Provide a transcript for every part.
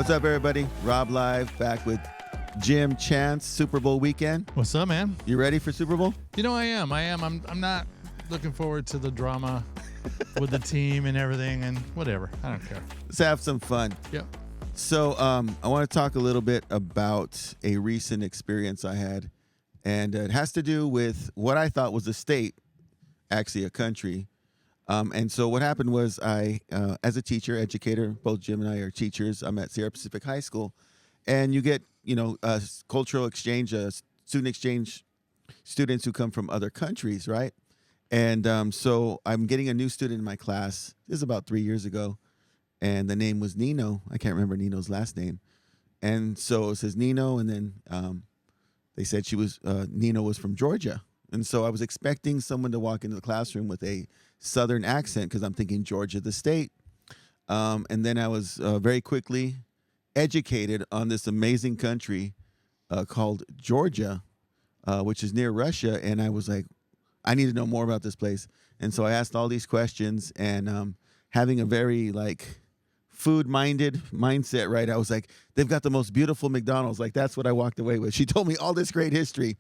What's up, everybody? RobLive back with Jim Chance, Super Bowl weekend. What's up, man? You ready for Super Bowl? You know, I am. I'm not looking forward to the drama with the team and everything and whatever. I don't care. Let's have some fun. Yep. So I want to talk a little bit about a recent experience I had, and it has to do with what I thought was a state, actually a country. And so what happened was I, as a teacher, educator, both Jim and I are teachers. I'm at Sierra Pacific High School, and you get, cultural exchange, student exchange students who come from other countries, right? And so I'm getting a new student in my class. This is about 3 years ago, and the name was Nino. I can't remember Nino's last name. And so it says Nino, and then they said Nino was from Georgia. And so I was expecting someone to walk into the classroom with a Southern accent because I'm thinking Georgia, the state. And then I was very quickly educated on this amazing country called Georgia, which is near Russia. And I was like, I need to know more about this place. And so I asked all these questions, and having a very food-minded mindset, right? I was like, they've got the most beautiful McDonald's. Like, that's what I walked away with. She told me all this great history.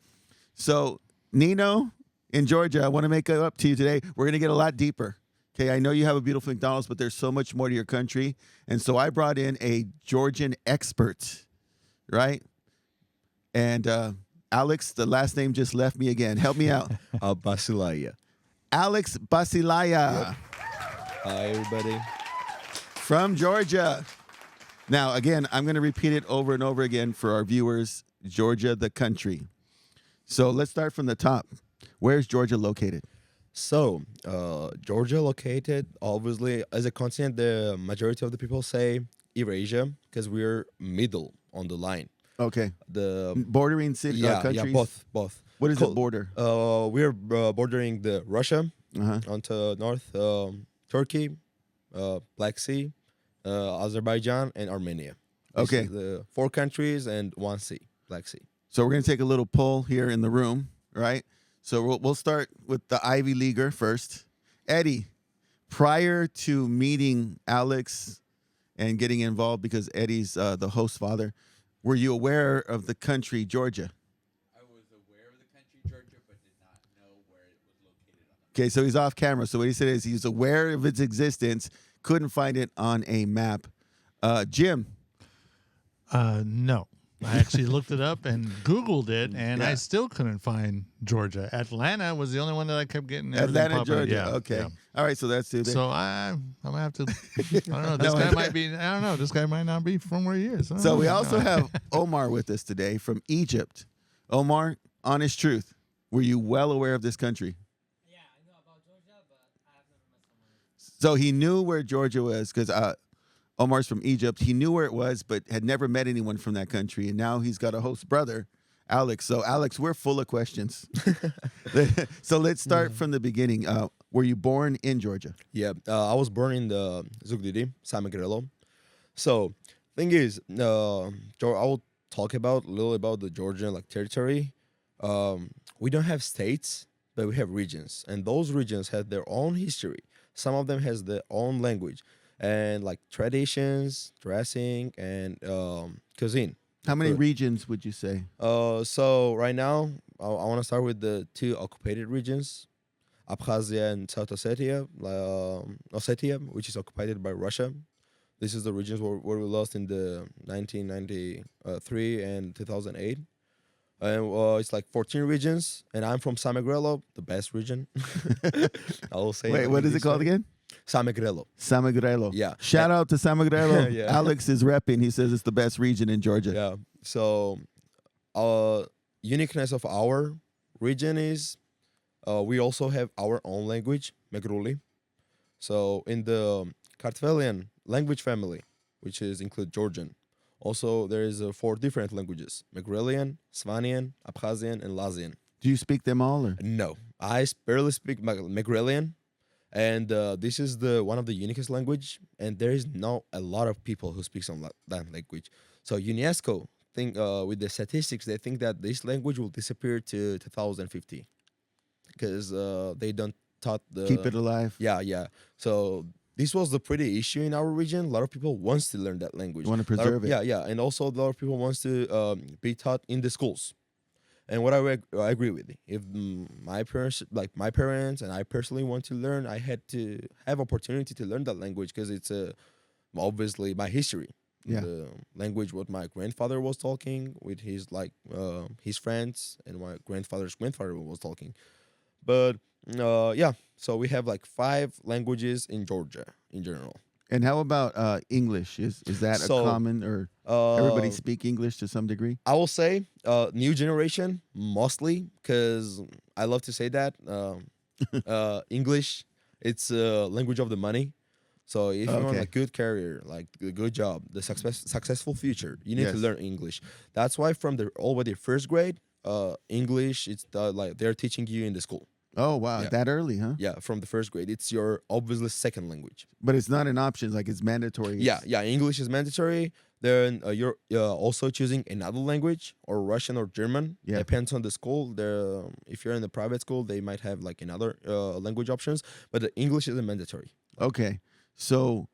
So Nino in Georgia, I want to make it up to you today. We're going to get a lot deeper. Okay, I know you have a beautiful McDonald's, but there's so much more to your country. And so I brought in a Georgian expert, right? And Alex, the last name just left me again. Help me out. Basilaia. Alex Basilaia. Yep. Hi, everybody. From Georgia. Now, again, I'm going to repeat it over and over again for our viewers. Georgia, the country. So let's start from the top. Where's Georgia located? So, Georgia located, obviously, as a continent, the majority of the people say Eurasia because we're middle on the line. Okay. The bordering city, countries? Yeah, both. What is it border? We're bordering the Russia Uh-huh. onto north, Turkey, Black Sea, Azerbaijan, and Armenia. Okay. The 4 countries and 1 sea, Black Sea. So we're going to take a little poll here in the room, right? So we'll start with the Ivy Leaguer first. Eddie, prior to meeting Alex and getting involved, because Eddie's the host father, were you aware of the country Georgia? I was aware of the country Georgia, but did not know where it was located on the map. Okay, so he's off camera. So what he said is he's aware of its existence, couldn't find it on a map. Jim. No. I actually looked it up and Googled it, and Yeah. I still couldn't find Georgia. Atlanta was the only one that I kept getting. Atlanta, Georgia. Yeah, Okay. yeah. All right, so that's two. So I'm gonna have to. I don't know. This guy might be. I don't know. This guy might not be from where he is. So we also have Omar with us today from Egypt. Omar, honest truth, were you well aware of this country? Yeah, I know about Georgia, but I have never met someone. So he knew where Georgia was because Omar's from Egypt. He knew where it was, but had never met anyone from that country. And now he's got a host brother, Alex. So, Alex, we're full of questions. So let's start from the beginning. Were you born in Georgia? Yeah, I was born in the Zugdidi, San Miguelo. So, thing is, I will talk a little about the Georgian territory. We don't have states, but we have regions, and those regions have their own history. Some of them has their own language, and traditions, dressing, and cuisine. How many regions would you say? So right now, I want to start with the 2 occupied regions, Abkhazia and South Ossetia, which is occupied by Russia. This is the regions where we lost in the 1993 and 2008. And it's 14 regions, and I'm from San Miguelo, the best region. I will say. Wait, what is it called again? San Miguelo. San Miguelo. Yeah. Shout out to San Miguelo. Yeah. Alex is repping. He says it's the best region in Georgia. Yeah. So, uniqueness of our region is we also have our own language, Megruli. So, in the Kartvelian language family, which include Georgian, also there is 4 different languages: Megrelian, Svanian, Abkhazian, and Lazian. Do you speak them all? Or? No, I barely speak Megrelian. And this is one of the uniquest language, and there is not a lot of people who speak that language. So UNESCO think with the statistics, they think that this language will disappear to 2050 because they don't taught the Keep it alive. Yeah. So this was the pretty issue in our region. A lot of people wants to learn that language. You want to A lot of- preserve it. Yeah, yeah, and also a lot of people wants to be taught in the schools. And what I agree with, if my parents and I personally want to learn, I had to have opportunity to learn that language because it's obviously my history. Yeah. The language what my grandfather was talking with his friends and my grandfather's grandfather was talking. But yeah, so we have like 5 languages in Georgia in general. And how about English? Is that So, a common, or Uh, everybody speak English to some degree? I will say new generation mostly because I love to say that English it's a language of the money. So if you want Okay. a good career, like a good job, the successful future, you need to Yes. learn English. That's why from the already first grade, English it's like they're teaching you in the school. Oh wow, Yeah. that early, huh? Yeah, from the first grade, it's your obviously second language. But it's not an option; like it's mandatory. Yeah, It's- yeah. English is mandatory. Then you're also choosing another language or Russian or German. Yeah. Depends on the school. There, if you're in the private school, they might have like another language options. But the English is a mandatory. Okay, so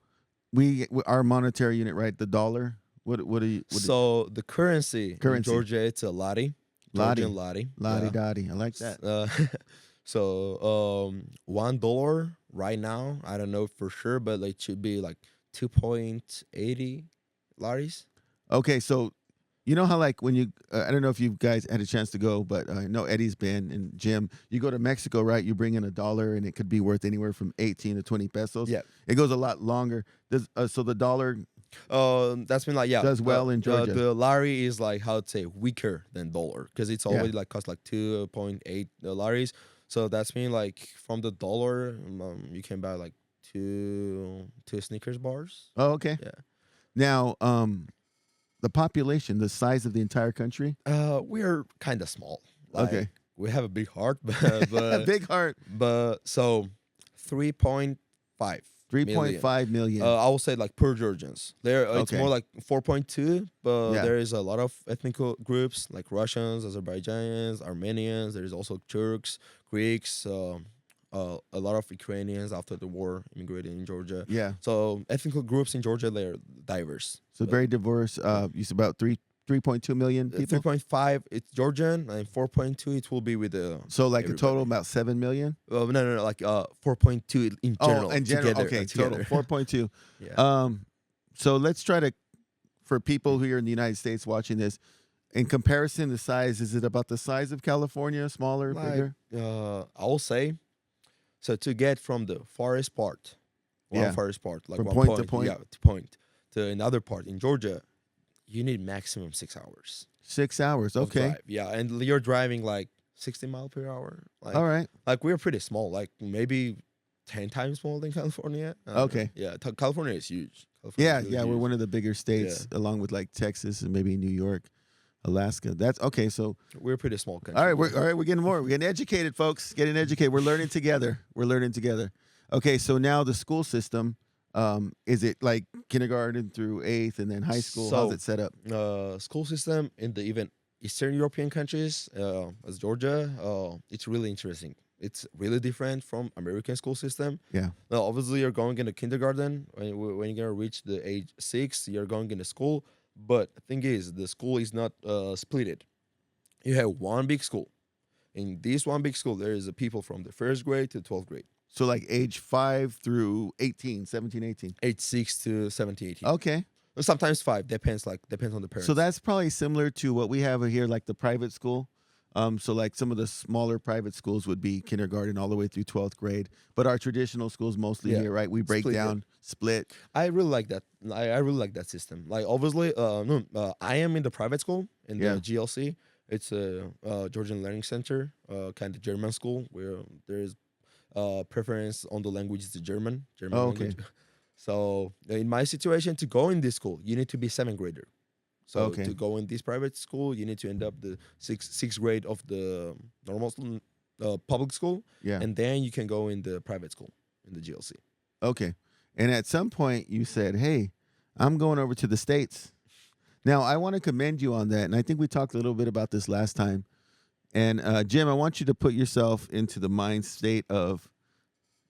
our monetary unit, right? The dollar. What do you? So the currency in Currency. Georgia, it's a lari. Lari. Georgian lari. Lottie Yeah. dottie. I like that. So $1 right now, I don't know for sure, but it should be like 2.80 laris. Okay, so you know how like when you I don't know if you guys had a chance to go, but I know Eddie's been and Jim. You go to Mexico, right? You bring in $1, and it could be worth anywhere from 18 to 20 pesos. Yeah. It goes a lot longer. So the dollar. That's been like Does well in Georgia. The lari is like how to say weaker than dollar because it's already like cost like 2.8 laris. So that's mean like from the dollar, you can buy like two Snickers bars. Oh, okay. Yeah. Now, the population, the size of the entire country. We're kind of small. Like, Okay. We have a big heart, but Big heart. but so 3.5. 3.5 million. I will say like per Georgians. There, it's Okay. more like 4.2, but Yeah. there is a lot of ethnic groups like Russians, Azerbaijans, Armenians. There is also Turks, Greeks, a lot of Ukrainians after the war immigrated in Georgia. Yeah. So ethnic groups in Georgia, they're diverse. So very diverse. You said about 3.2 million people. 3.5 it's Georgian, and 4.2 it will be with the. So like a total everybody. about 7 million. No, like 4.2 in general. Oh, in general. together, Okay, together. total 4.2. Yeah. So let's try to, for people here in the United States watching this, in comparison, the size, is it about the size of California, smaller, bigger? I will say, so to get from the farthest part, Yeah. farthest part, like From one point to point, point? yeah, to point to another part in Georgia, you need maximum 6 hours. 6 hours. of Okay. drive. Yeah, and you're driving like 60 miles per hour. Like, All right. like we're pretty small, like maybe 10 times smaller than California. Okay. Yeah, California is huge. California Yeah, is really yeah, we're huge. one of the bigger states, along with like Texas and maybe New York, Alaska. That's okay. So, We're a pretty small country. all right, we're getting more. We're getting educated, folks. Getting educated. We're learning together. We're learning together. Okay, so now the school system. Is it like kindergarten through 8th and then high school? How's So- it set up? School system in the even Eastern European countries, as Georgia, it's really interesting. It's really different from American school system. Yeah. Now, obviously, you're going into kindergarten when you're gonna reach the age 6. You're going into school, but the thing is, the school is not splitted. You have one big school. In this one big school, there is people from the first grade to 12th grade, So like age 5 through 18, 17, 18. age 6 to 17, 18. Okay. Sometimes 5 depends on the parents. So that's probably similar to what we have here, like the private school. So like some of the smaller private schools would be kindergarten all the way through 12th grade. But our traditional schools mostly Yeah. here, right? We break Split it. down, split. I really like that. I really like that system. Like obviously, I am in the private school in Yeah. the GLC. It's a Georgian Learning Center, kind of German school where there is preference on the language is the German Oh, okay. language. So in my situation, to go in this school, you need to be 7th grader. So Okay. to go in this private school, you need to end up the sixth grade of the normal public school, Yeah. and then you can go in the private school in the GLC. Okay. And at some point you said, hey, I'm going over to the States. Now, I want to commend you on that. And I think we talked a little bit about this last time. And Jim, I want you to put yourself into the mind state of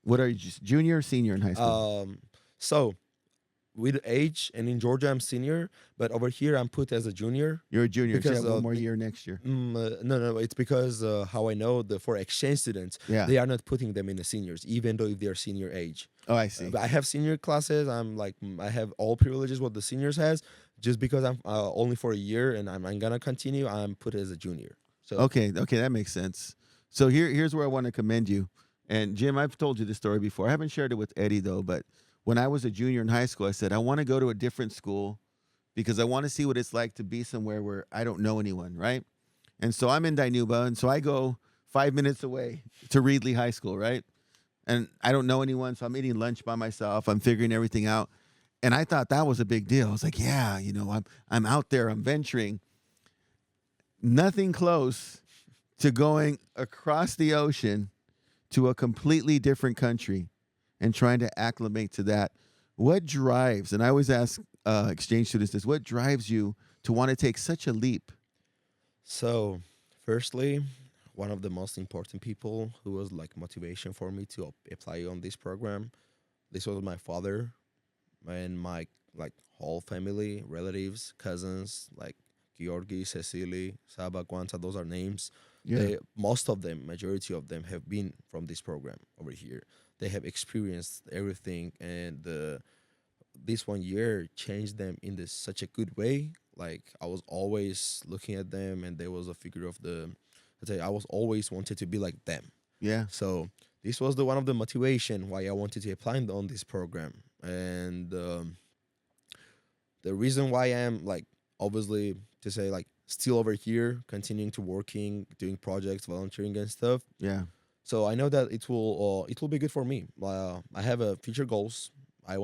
What are you, just junior or senior in high school? So with age, and in Georgia I'm senior, but over here I'm put as a junior. You're a junior. So you because, have one more year next year. No, it's because how I know for exchange students, Yeah. they are not putting them in the seniors, even though if they are senior age. Oh, I see. But I have senior classes. I have all privileges what the seniors has. Just because I'm only for a year and I'm gonna continue, I'm put as a junior. So Okay, that makes sense. So here's where I want to commend you. And Jim, I've told you this story before. I haven't shared it with Eddie though, but when I was a junior in high school, I said I want to go to a different school because I want to see what it's like to be somewhere where I don't know anyone, right? And so I'm in Dinuba, and so I go 5 minutes away to Reedley High School, right? And I don't know anyone, so I'm eating lunch by myself. I'm figuring everything out. And I thought that was a big deal. I was like, yeah, I'm out there, I'm venturing. Nothing close to going across the ocean to a completely different country and trying to acclimate to that. What drives, and I always ask exchange students this, what drives you to want to take such a leap? So, firstly, one of the most important people who was like motivation for me to apply on this program, this was my father and my like whole family, relatives, cousins, like Georgi, Cecily, Saba, Guanta, those are names. Yeah. Most of them, majority of them have been from this program over here. They have experienced everything, and this 1 year changed them in such a good way. Like I was always looking at them, and there was a figure of I was always wanted to be like them. Yeah. So this was one of the motivation why I wanted to apply on this program, and the reason why I am like obviously to say like still over here, continuing to working, doing projects, volunteering and stuff. Yeah. So I know that it will be good for me. I have future goals. I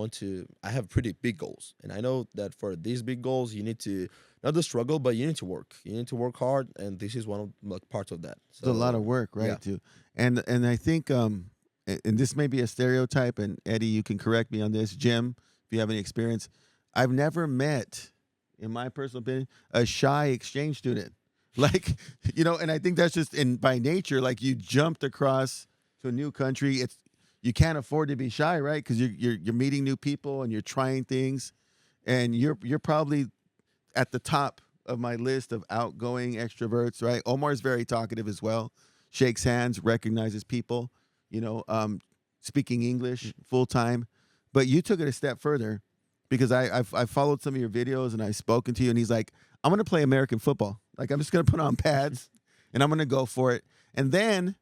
have pretty big goals, and I know that for these big goals, you need to not the struggle, but you need to work. You need to work hard, and this is one of like parts of that. So, It's a lot of work, right? yeah. Too, and I think and this may be a stereotype, and Eddie, you can correct me on this. Jim, if you have any experience, I've never met, in my personal opinion, a shy exchange student. Like, and I think that's just by nature. Like you jumped across to a new country. You can't afford to be shy, right? Because you're meeting new people and you're trying things, and you're probably at the top of my list of outgoing extroverts, right? Omar's very talkative as well, shakes hands, recognizes people, speaking English full time. But you took it a step further because I've followed some of your videos and I've spoken to you, and he's like, I'm going to play American football. Like, I'm just going to put on pads and I'm going to go for it. And then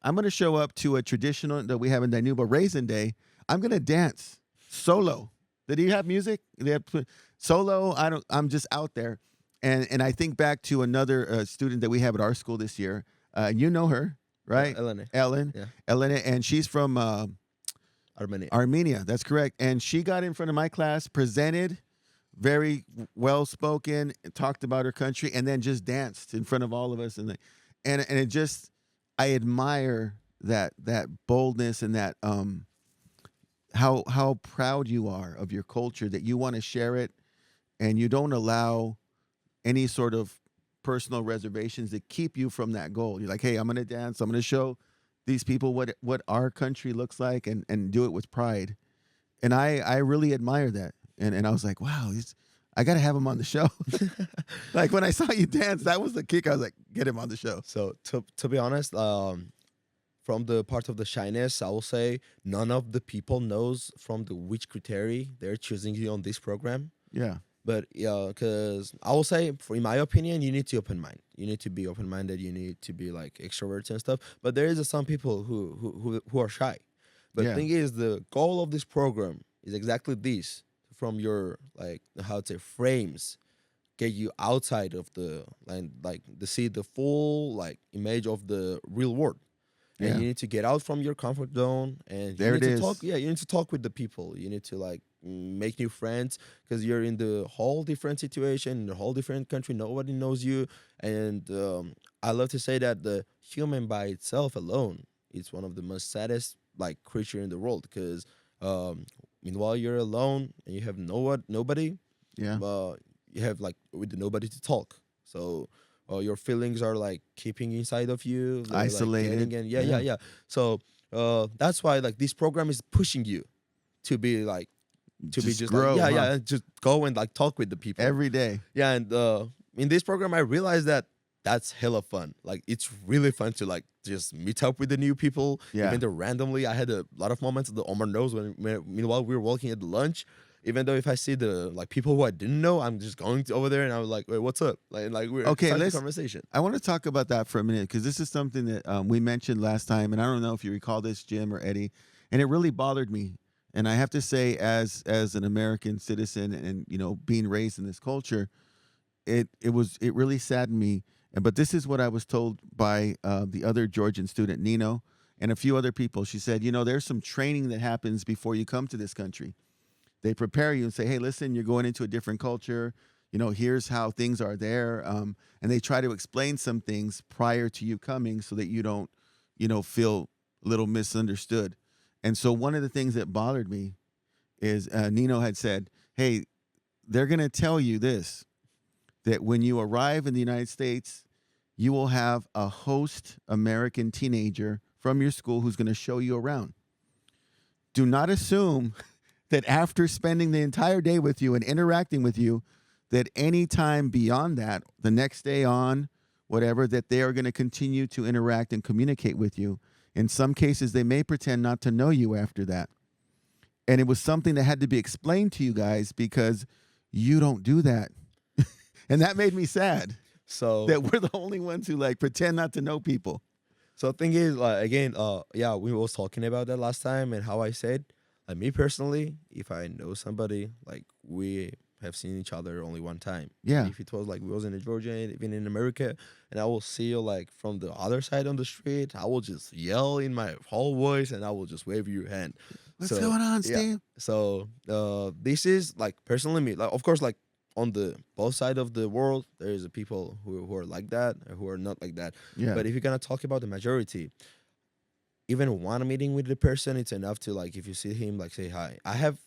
I'm going to show up to a traditional that we have in Dinuba, Raisin Day. I'm going to dance solo. Did he have music? They have solo. I'm just out there. And I think back to another student that we have at our school this year. You know her, right? Ellen. Yeah. Ellen, and she's from Armenia. Armenia. That's correct. And she got in front of my class, presented, very well spoken, talked about her country, and then just danced in front of all of us. And it just, I admire that boldness and that how proud you are of your culture, that you want to share it, and you don't allow any sort of personal reservations that keep you from that goal. You're like, hey, I'm going to dance. I'm going to show these people what our country looks like, and do it with pride. And I really admire that. And I was like, wow, I got to have him on the show. Like when I saw you dance, that was the kick. I was like, get him on the show. So to be honest, from the part of the shyness, I will say none of the people knows from which criteria they're choosing you on this program. Yeah. But yeah, because I will say, in my opinion, you need to open mind. You need to be open minded. You need to be like extroverts and stuff. But there is some people who are shy. But Yeah. the thing is, the goal of this program is exactly this: from your how to say frames, get you outside of the like to see the full image of the real world. And Yeah. you need to get out from your comfort zone, and There you need it to is. talk. Yeah, you need to talk with the people. You need to make new friends, because you're in the whole different situation, in a whole different country. Nobody knows you, and I love to say that the human by itself alone is one of the most saddest creature in the world, because meanwhile you're alone and you have nobody. Yeah. You have with nobody to talk. So your feelings are keeping inside of you. They're, Isolated. and yeah. So That's why like this program is pushing you to be like to be Just just grow, like, huh? just go and like talk with the people Every day. Yeah, and in this program, I realized that that's hella fun. Like it's really fun to like just meet up with the new people. Yeah. Even though randomly, I had a lot of moments that Omar knows meanwhile we were walking at the lunch. Even though if I see the like people who I didn't know, I'm just going over there and I was like, "Wait, what's up?" Like we're Okay, starting the let's- conversation. I want to talk about that for a minute because this is something that we mentioned last time, and I don't know if you recall this, Jim or Eddie, and it really bothered me. And I have to say, as an American citizen, and being raised in this culture, it really saddened me. But this is what I was told by the other Georgian student, Nino, and a few other people. She said, there's some training that happens before you come to this country. They prepare you and say, hey, listen, you're going into a different culture. Here's how things are there. And they try to explain some things prior to you coming so that you don't, feel a little misunderstood. And so one of the things that bothered me is Nino had said, hey, they're going to tell you this, that when you arrive in the United States, you will have a host American teenager from your school who's going to show you around. Do not assume that after spending the entire day with you and interacting with you, that any time beyond that, the next day on, whatever, that they are going to continue to interact and communicate with you. In some cases, they may pretend not to know you after that. And it was something that had to be explained to you guys because you don't do that. And that made me sad So that we're the only ones who like pretend not to know people. So the thing is, like again, yeah, we was talking about that last time, and how I said, like me personally, if I know somebody, like we have seen each other only one time. Yeah. If it was like we was in Georgia, even in America, and I will see you like from the other side on the street, I will just yell in my whole voice, and I will just wave your hand. What's going on, yeah. Steve? So this is like personally me, like of course, like on the both side of the world, there is people who are like that, and who are not like that. Yeah. But if you're gonna talk about the majority, even one meeting with the person, it's enough to like if you see him, like say hi. I have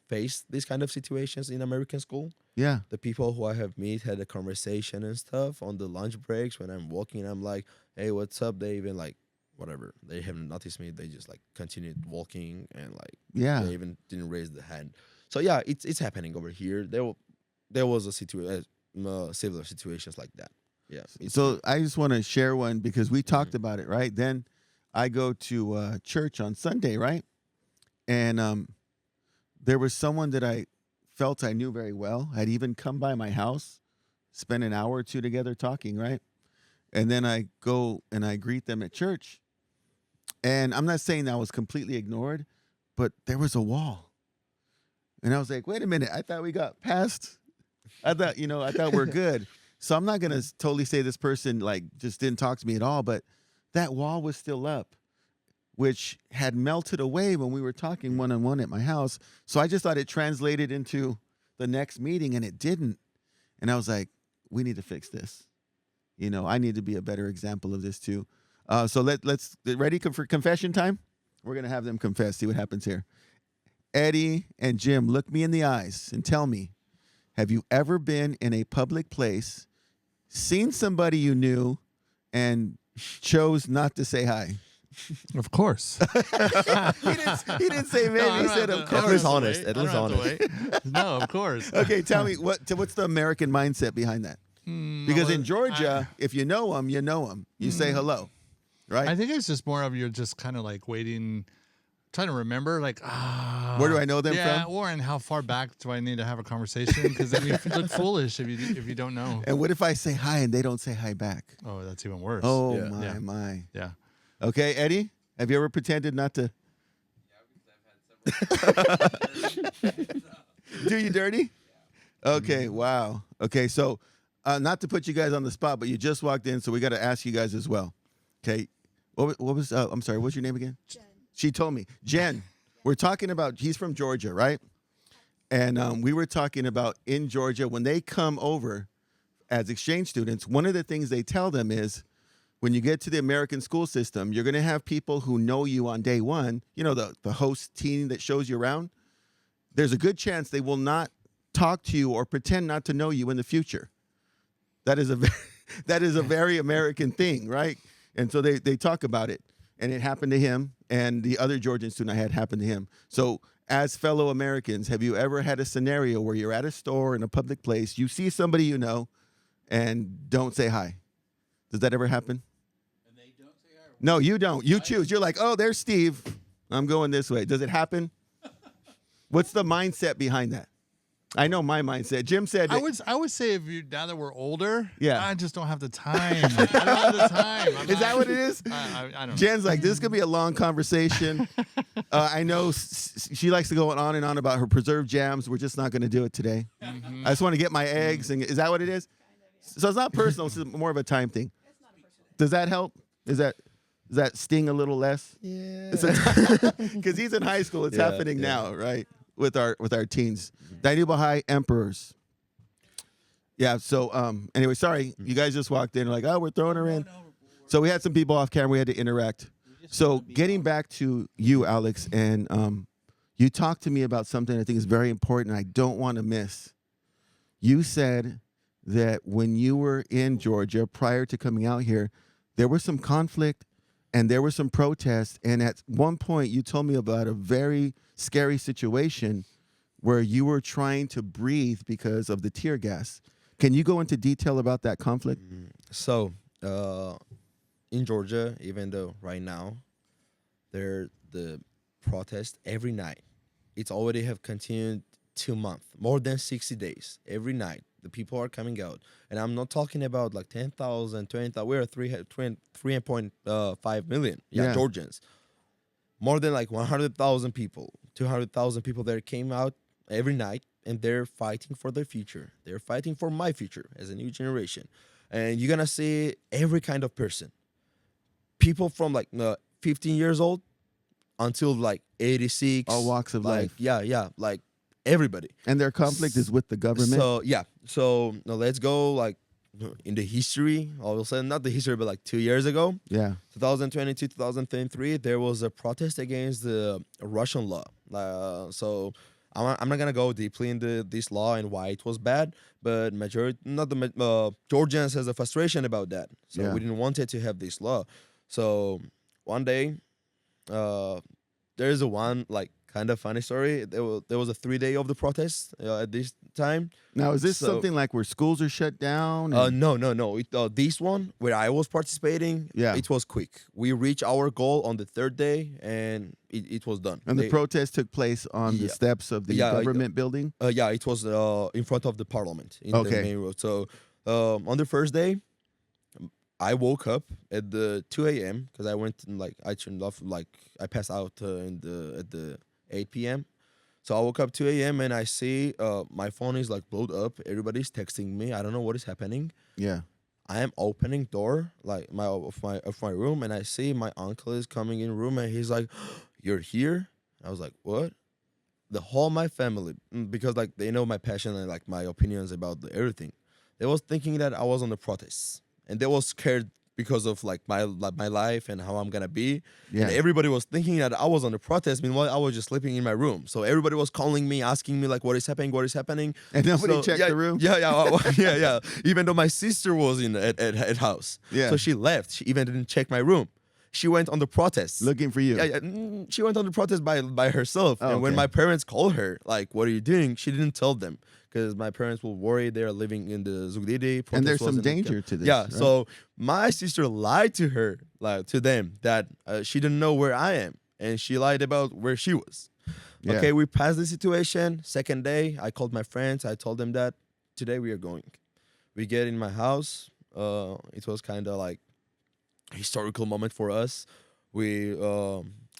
faced these kind of situations in American school. Yeah. The people who I have met had a conversation and stuff on the lunch breaks when I'm walking. I'm like, hey, what's up? They even like whatever. They haven't noticed me. They just like continued walking and like Yeah. they even didn't raise the hand. So yeah, it's happening over here. There was a similar situations like that. Yeah. So I just want to share one because we talked about it, right? Then I go to church on Sunday, right? And there was someone that I felt I knew very well, had even come by my house, spent an hour or two together talking, right? And then I go and I greet them at church. And I'm not saying that I was completely ignored, but there was a wall. And I was like, wait a minute, I thought we got past. I thought we're good. So I'm not going to totally say this person like just didn't talk to me at all, but that wall was still up, which had melted away when we were talking one-on-one at my house. So I just thought it translated into the next meeting, and it didn't. And I was like, we need to fix this. I need to be a better example of this too. So let's get ready for confession time. We're going to have them confess, see what happens here. Eddie and Jim, look me in the eyes and tell me, have you ever been in a public place, seen somebody you knew, and chose not to say hi? Of course. He didn't say maybe. No, He said, of At course. least honest. At least honest. No, of course. Okay, tell me, what's the American mindset behind that? Because in Georgia, if you know them, you know them. You say hello, right? I think it's just more of you're just kind of like waiting, trying to remember, like, Where do I know them yeah, from? or and how far back do I need to have a conversation? Because then you look foolish if you don't know. And what if I say hi and they don't say hi back? Oh, that's even worse. Oh, Yeah. my. Yeah. Okay, Eddie, have you ever pretended not to Yeah, because I've had several. do you dirty? Okay, wow. Okay, so not to put you guys on the spot, but you just walked in, so we got to ask you guys as well. Okay, what was, I'm sorry, what's your name again? Jen. She told me. Jen, we're talking about, he's from Georgia, right? And we were talking about in Georgia, when they come over as exchange students, one of the things they tell them is, when you get to the American school system, you're going to have people who know you on day one, the host team that shows you around. There's a good chance they will not talk to you or pretend not to know you in the future. That is a very American thing, right? And so they talk about it. and it happened to him, and the other Georgian student I had happened to him. So as fellow Americans, have you ever had a scenario where you're at a store in a public place, you see somebody you know, and don't say hi? Does that ever happen? And they don't say hi. No, you don't. You choose. You're like, oh, there's Steve. I'm going this way. Does it happen? What's the mindset behind that? I know my mindset. Jim said, I would say if you now that we're older, Yeah. I just don't have the time. I don't have the time. is that what it is? I don't know. Jen's like, this could be a long conversation. I know she likes to go on and on about her preserved jams. We're just not going to do it today. I just want to get my eggs. And is that what it is? So it's not personal. It's more of a time thing. Does that help? Does that sting a little less? Yeah. Because he's in high school. It's Yeah, happening yeah. now, right? With our teens. Dainu Baha'i Emperors. Yeah, so anyway, sorry. You guys just walked in like, oh, we're throwing her in. So we had some people off camera. We had to interact. So getting back to you, Alex, and you talked to me about something I think is very important I don't want to miss. You said that when you were in Georgia prior to coming out here, there was some conflict and there were some protests. And at one point, you told me about a very scary situation where you were trying to breathe because of the tear gas. Can you go into detail about that conflict? So, in Georgia, even though right now, the protest every night, it's already have continued 2 months, more than 60 days. Every night, the people are coming out. And I'm not talking about like 10,000, 20,000. We're 3.5 million Yeah. Georgians. More than like 100,000 people, 200,000 people that came out every night, and they're fighting for their future. They're fighting for my future as a new generation. And you're going to see every kind of person. People from like 15 years old until like 86. All walks of like, life. Yeah, like everybody. And their conflict is with the government? So, yeah. So, now let's go like in the history. All of a sudden, not the history, but like 2 years ago. Yeah. 2022, 2023, there was a protest against the Russian law. So I'm not gonna go deeply into this law and why it was bad, but Georgians has a frustration about that. So Yeah. we didn't want it to have this law. So one day, there is a one like kind of funny story. There was a 3 day of the protest at this time. Now, is this So- something like where schools are shut down? and- No. This one where I was participating, Yeah. it was quick. We reached our goal on the 3rd day, and it was done. And the protest took place on the Yeah. steps of the Yeah, government building? Yeah, it was in front of the parliament in Okay. the main road. So on the first day, I woke up at the 2 a.m. because I went and I turned off I passed out at the 8 p.m. So I woke up 2 a.m. and I see my phone is like blowed up. Everybody's texting me. I don't know what is happening. Yeah. I am opening door of my room, and I see my uncle is coming in room, and he's like, "You're here?" I was like, "What?" The whole my family, because they know my passion and my opinions about everything, they was thinking that I was on the protests, and they was scared because of my life and how I'm gonna be. Yeah. And everybody was thinking that I was on the protest. Meanwhile, I was just sleeping in my room. So everybody was calling me, asking me what is happening. And nobody So, checked yeah, the room? yeah. Even though my sister was at house. Yeah. So she left. She even didn't check my room. She went on the protest. Looking for you. Yeah. She went on the protest by herself. Oh, and when okay. my parents called her, what are you doing? She didn't tell them because my parents will worry. They're living in the Zugdidi. And there's some danger to this. Yeah. right? So my sister lied to her, to them, that she didn't know where I am, and she lied about where she was. Yeah. Okay, we passed the situation. Second day, I called my friends. I told them that today we are going. We get in my house. It was kind of a historical moment for us. We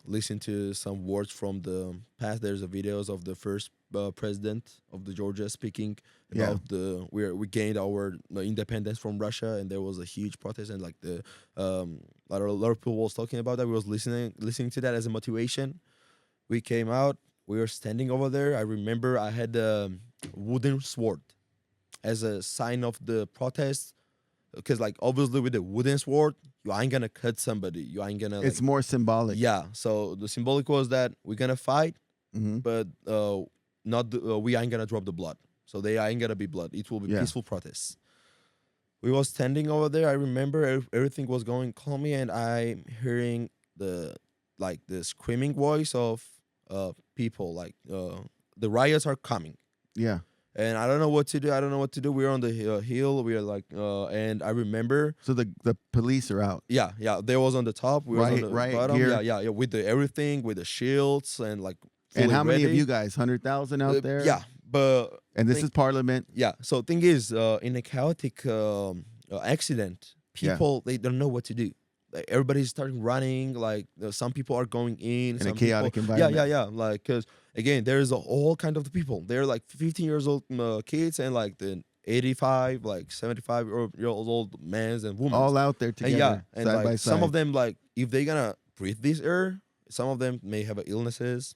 listened to some words from the past. There's a videos of the first president of the Georgia speaking about we gained our independence from Russia, and there was a huge protest, and a lot of people was talking about that. We was listening to that as a motivation. We came out. We were standing over there. I remember I had a wooden sword as a sign of the protest, because obviously with the wooden sword you ain't gonna cut somebody. You ain't gonna. It's more symbolic. Yeah. So the symbolic was that we're gonna fight, Mm-hmm. but we ain't gonna drop the blood. So they ain't gonna be blood. It will be peaceful protests. We was standing over there. I remember everything was going calmly, and I'm hearing the the screaming voice of people like the riots are coming. Yeah. And I don't know what to do. I don't know what to do. We're on the hill. We are like, and I remember, So the police are out. yeah, they was on the top. We was on the Riot bottom. gear. Yeah, with the everything, with the shields and like. And fully how many of ready. you guys? 100,000 out there. Yeah, but And this think- is Parliament. yeah. So thing is, in a chaotic accident, Yeah. people they don't know what to do. Like, everybody's starting running. Like some people are going in. In a some chaotic people, environment. Yeah. Like because again, there's all kind of the people. They're like 15 years old kids and like the 85, like 75 year old men and women. All out there And together. and side like by side. some of them, like if they're gonna breathe this air, some of them may have illnesses,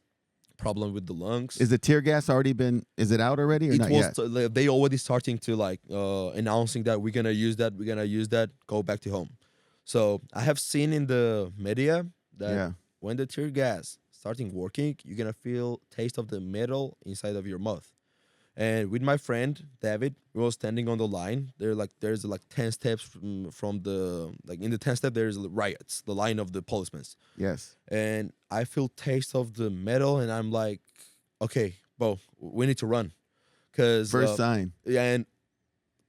problem with the lungs. Is the tear gas already been? Is it out already or It not was yet? they already starting to like announcing that we're gonna use that, go back to home. So I have seen in the media that Yeah. when the tear gas starting working, you're gonna feel taste of the metal inside of your mouth. And with my friend David, we were standing on the line. There's like 10 steps from the like in the 10 step there's riots, the line of the policemen. Yes. And I feel taste of the metal, and I'm like, okay, bro, we need to run, cause First sign. yeah, and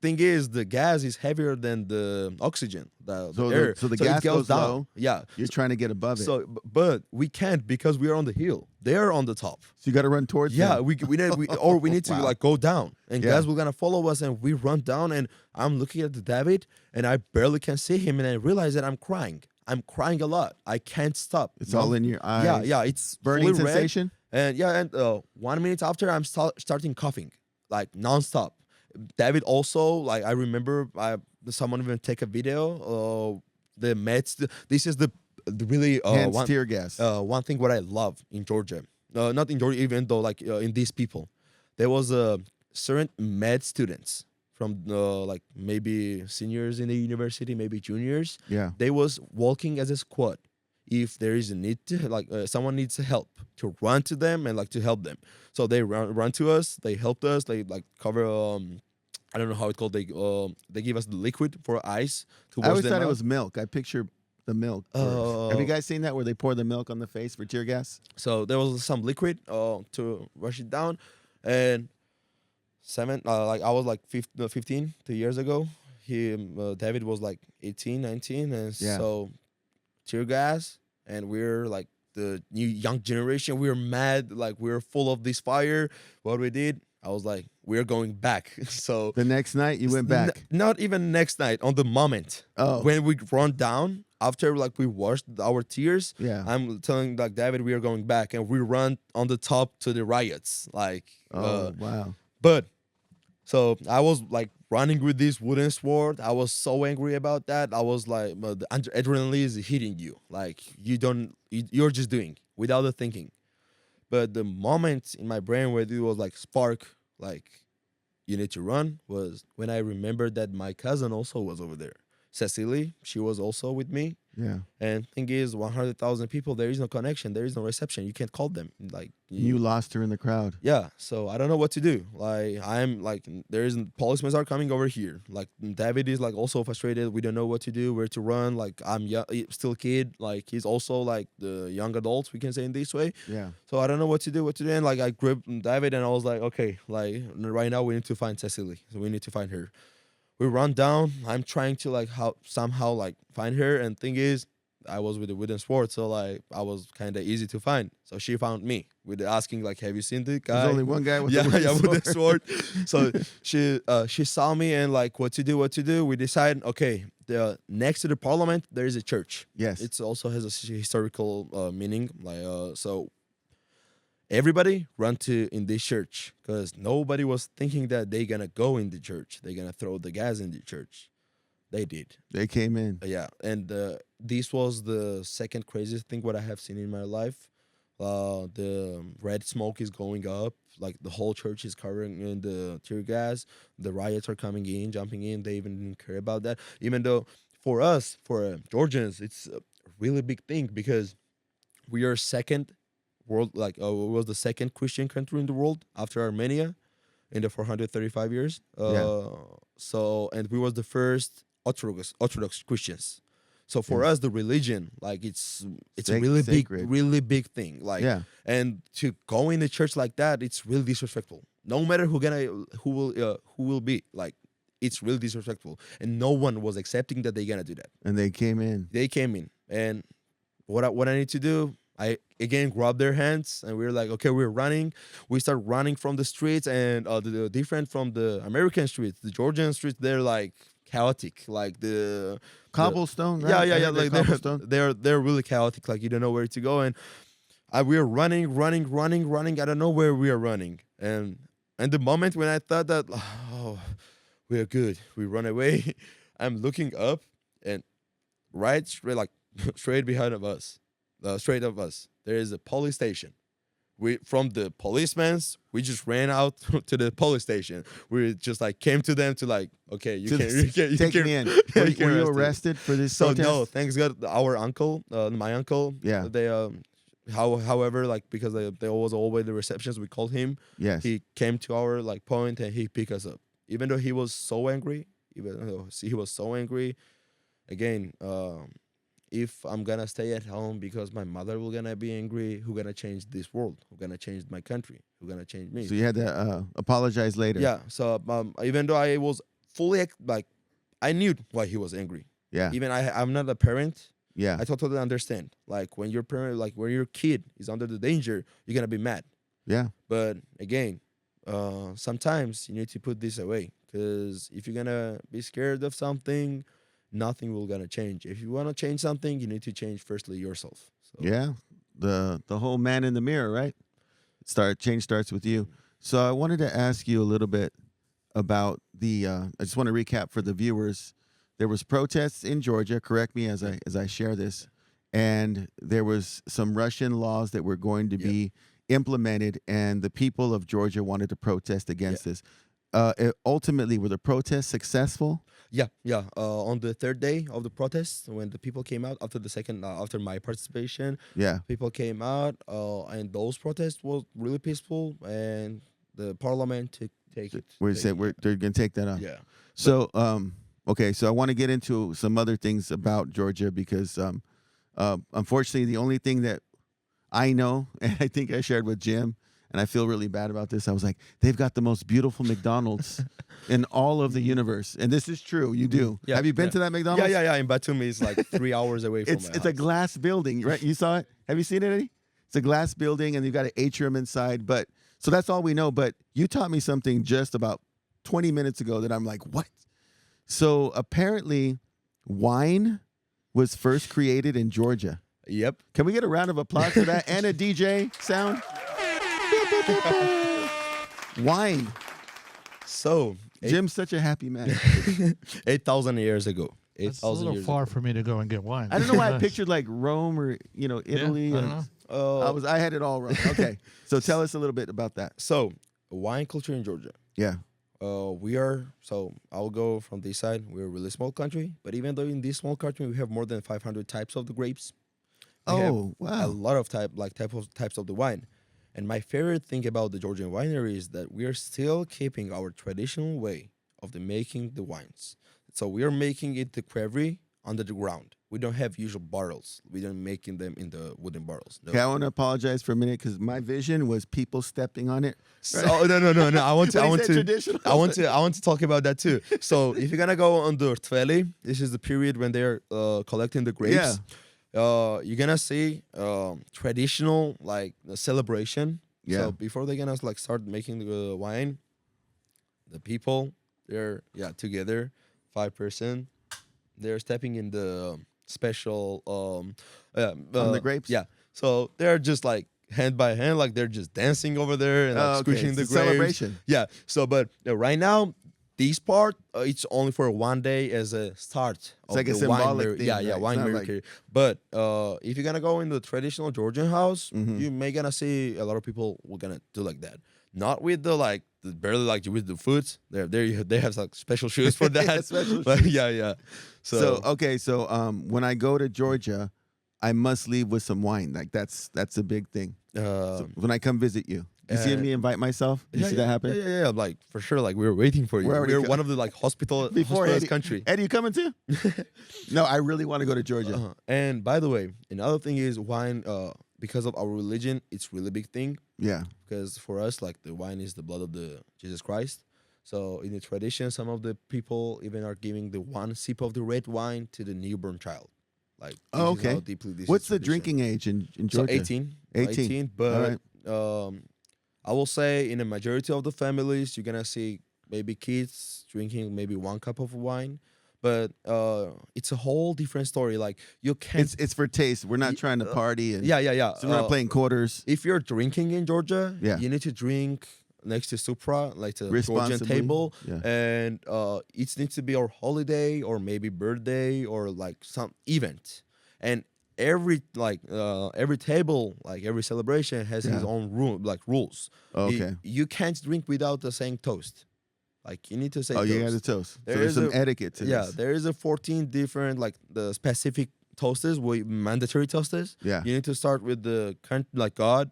thing is, the gas is heavier than the oxygen, the So air. so the it gas goes down. low. Yeah, You're trying to get above it. so but we can't because we are on the hill. They're on the top. So you got to run towards Yeah, them. we need to Wow. like go down, and Yeah. guys will gonna follow us, and we run down, and I'm looking at the David, and I barely can see him, and I realize that I'm crying. I'm crying a lot. I can't stop. It's all in your eyes. Yeah, it's Burning fully red. sensation. And 1 minute after, I'm starting coughing, like nonstop. David also, like I remember, someone even take a video. The meds. This is the really Hence one tear gas. one thing what I love in Georgia. Not in Georgia, even though like in these people, there was certain med students from like maybe seniors in the university, maybe juniors. Yeah. They was walking as a squad. If there is a need to like someone needs help, to run to them and like to help them. So they run to us. They helped us. They like cover. I don't know how it's called. They give us the liquid for ice to wash I always them thought it out. was milk. I picture the milk. Have you guys seen that where they pour the milk on the face for tear gas? So there was some liquid to wash it down, and like I was like 15 2 years ago. David was like 18, 19, and Yeah. so tear gas, and we're like the new young generation. We're mad, like we're full of this fire. What we did, I was like, we're going back. So The next night you went back. not even next night, on the moment. Oh. When we run down after like we washed our tears. Yeah. I'm telling like David, we are going back, and we run on the top to the riots. Like, Oh wow. but so I was like running with this wooden sword. I was so angry about that. I was like, the adrenaline is hitting you. Like you're just doing without the thinking. But the moment in my brain where it was like spark, like you need to run, was when I remembered that my cousin also was over there. Cecily, she was also with me. Yeah. And thing is, 100,000 people, there is no connection, there is no reception. You can't call them. Like You lost her in the crowd. yeah. So I don't know what to do. Like I'm like, there is policemen are coming over here. Like David is like also frustrated. We don't know what to do, where to run. Like I'm still a kid. Like he's also like the young adults, we can say in this way. Yeah. So I don't know what to do. And like I gripped David and I was like, okay, like right now we need to find Cecily. So we need to find her. We run down. I'm trying to like somehow like find her. And thing is, I was with a wooden sword, so like I was kind of easy to find. So she found me with asking like, "Have you seen the guy?" There's only one guy with yeah, the wooden with the sword. So she saw me and like what to do. We decided, okay, next to the parliament there is a church. Yes. It also has a historical meaning. Like so, everybody run to in this church because nobody was thinking that they gonna go in the church. They gonna throw the gas in the church. They did. They came in. Yeah, and this was the second craziest thing what I have seen in my life. The red smoke is going up, like the whole church is covering in the tear gas. The riots are coming in, jumping in. They even didn't care about that. Even though for us, for Georgians, it's a really big thing because we are second world. Like was the second Christian country in the world after Armenia in the 435 years. Yeah. So and we was the first Orthodox Christians. So for Yes. us, the religion, like it's a Sac- really sacred. really big thing. Like, Yeah. and to go in the church like that, it's really disrespectful. No matter who will be, like, it's really disrespectful, and no one was accepting that they're gonna do that. And they came in. They came in, and what I need to do, I again grab their hands, and we're like, okay, we're running. We start running from the streets, and the different from the American streets, the Georgian streets, they're like chaotic, like the Cobblestone, yeah, right? yeah, I yeah. heard Like they're cobblestone. they're really chaotic. Like you don't know where to go, and we are running. I don't know where we are running, and the moment when I thought that, oh, we are good, we run away. I'm looking up, and straight like straight behind of us, straight of us, there is a police station. We from the policemen's, we just ran out to the police station. We just like came to them to like, okay, you can Take me in. yeah, Were, you can were you arrest me. arrested for this So protest? no, thanks God, our uncle, my uncle, Yeah. they however, like because they was always the receptions, we called him. Yes. He came to our like point and he picked us up. Even though he was so angry, again, if I'm gonna stay at home because my mother will gonna be angry, who gonna change this world? Who gonna change my country? Who gonna change me? So you had to apologize later. Yeah. So even though I was fully like, I knew why he was angry. Yeah. Even I'm not a parent. Yeah. I totally understand. Like when your parent, like when your kid is under the danger, you're gonna be mad. Yeah. But again, sometimes you need to put this away, because if you're gonna be scared of something, nothing will gonna change. If you wanna change something, you need to change firstly yourself. So, Yeah. The whole man in the mirror, right? Change starts with you. So I wanted to ask you a little bit about the I just want to recap for the viewers. There was protests in Georgia, correct me as I share this, and there was some Russian laws that were going to be implemented, and the people of Georgia wanted to protest against this. Ultimately, were the protests successful? Yeah. On the third day of the protest, when the people came out after the second, after my participation, Yeah. people came out, and those protests was really peaceful, and the parliament take it. We said they're going to take that on. Yeah. So, okay, so I want to get into some other things about Georgia because, unfortunately, the only thing that I know, and I think I shared with Jim, and I feel really bad about this. I was like, they've got the most beautiful McDonald's in all of the universe, and this is true. You do. Yeah, Have you been yeah. to that McDonald's? Yeah. In Batumi, it's like 3 hours away from It's my a house. glass building, right? You saw it? Have you seen it, Eddie? It's a glass building, and you've got an atrium inside. But so that's all we know. But you taught me something just about 20 minutes ago that I'm like, what? So apparently, wine was first created in Georgia. Yep. Can we get a round of applause for that and a DJ sound? Wine. So Jim's such a happy man. 8,000 years ago. It's a 8,000 little years far ago. for me to go and get wine. I don't know why I pictured like Rome or Italy. I don't know. I had it all wrong. Okay, so tell us a little bit about that. So wine culture in Georgia. Yeah. I'll go from this side. We're a really small country, but even though in this small country we have more than 500 types of the grapes. We have Oh, a wow. lot of types of the wine. And my favorite thing about the Georgian winery is that we are still keeping our traditional way of making the wines. So we are making it the quarry under the ground. We don't have usual barrels. We don't making them in the wooden barrels. No. Okay, I want to apologize for a minute because my vision was people stepping on it. So, no. I want When he to said traditional, I want to talk about that too. So if you're gonna go on the Tveli, this is the period when they're collecting the grapes. You're gonna see traditional like celebration. Yeah. So before they're gonna like start making the wine, the people they're together, 5%. They're stepping in the special on the grapes. Yeah. So they're just like hand by hand, like they're just dancing over there and like Oh, okay. squishing the It's a grapes. celebration. Yeah. So, but right now, this part it's only for one day as a start. It's like a the symbolic wine thing, Yeah, right? It's wine not maker. like- But if you're gonna go in the traditional Georgian house, Mhm. you may gonna see a lot of people will gonna do like that. Not with the like barely like with the foot. They have like special shoes for that. Yeah, special But shoes. yeah. So okay, so when I go to Georgia, I must leave with some wine. Like that's a big thing. So when I come visit you. You see me invite myself? You see that happen? Yeah. Like for sure. Like we were waiting for you. We're already We're co- one of the like Before hospitalist Eddie, country. Eddie, you coming too? No, I really want to go to Georgia. And by the way, another thing is wine. Because of our religion, it's really big thing. Yeah. Because for us, like the wine is the blood of the Jesus Christ. So in the tradition, some of the people even are giving the one sip of the red wine to the newborn child. Like, Oh, this is how okay. deeply this What's is the tradition. drinking age in So Georgia? 18. 18. But I will say in a majority of the families, you're gonna see maybe kids drinking maybe 1 cup of wine. But it's a whole different story. Like you can't. It's for taste. We're not trying to party. And Yeah. So we're not playing quarters. If you're drinking in Georgia, Yeah. you need to drink next to Supra, like the Georgian Responsibly. table, Yeah. and it needs to be our holiday or maybe birthday or like some event. And every table, like every celebration, has his Yeah. own rules. Okay. You can't drink without saying toast. Like you need to say. Oh, toast. you got to toast. So There there's is some a- etiquette to Yeah, this. there is a 14 different like the specific toasters, mandatory toasters. Yeah. You need to start with the like God,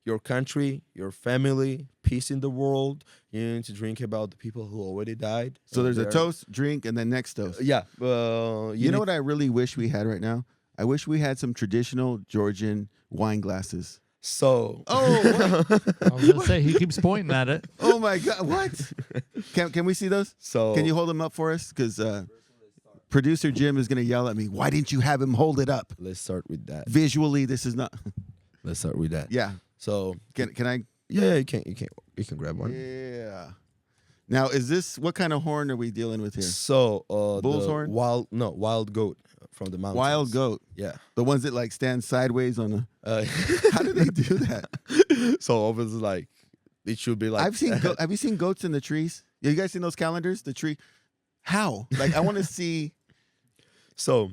your country, your family, peace in the world. You need to drink about the people who already died. So there's a There- toast, drink, and then next toast. Yeah. You know what I really wish we had right now? I wish we had some traditional Georgian wine glasses. So. Oh, I was gonna say he keeps pointing at it. oh my God! What? Can we see those? So. Can you hold them up for us? Because producer Jim is gonna yell at me. Why didn't you have him hold it up? Let's start with that. Visually, this is not. Let's start with that. Yeah. So. Can I? Yeah, you can grab one. Yeah. Now, is this what kind of horn are we dealing with here? So. Bull's the horn? wild goat from the mountains. Wild goat. Yeah. The ones that like stand sideways on a. Uh, How do they do that? So obviously, like it should be like. I've seen. Have you seen goats in the trees? Yeah, you guys seen those calendars? The tree. How? Like, I want to see. So,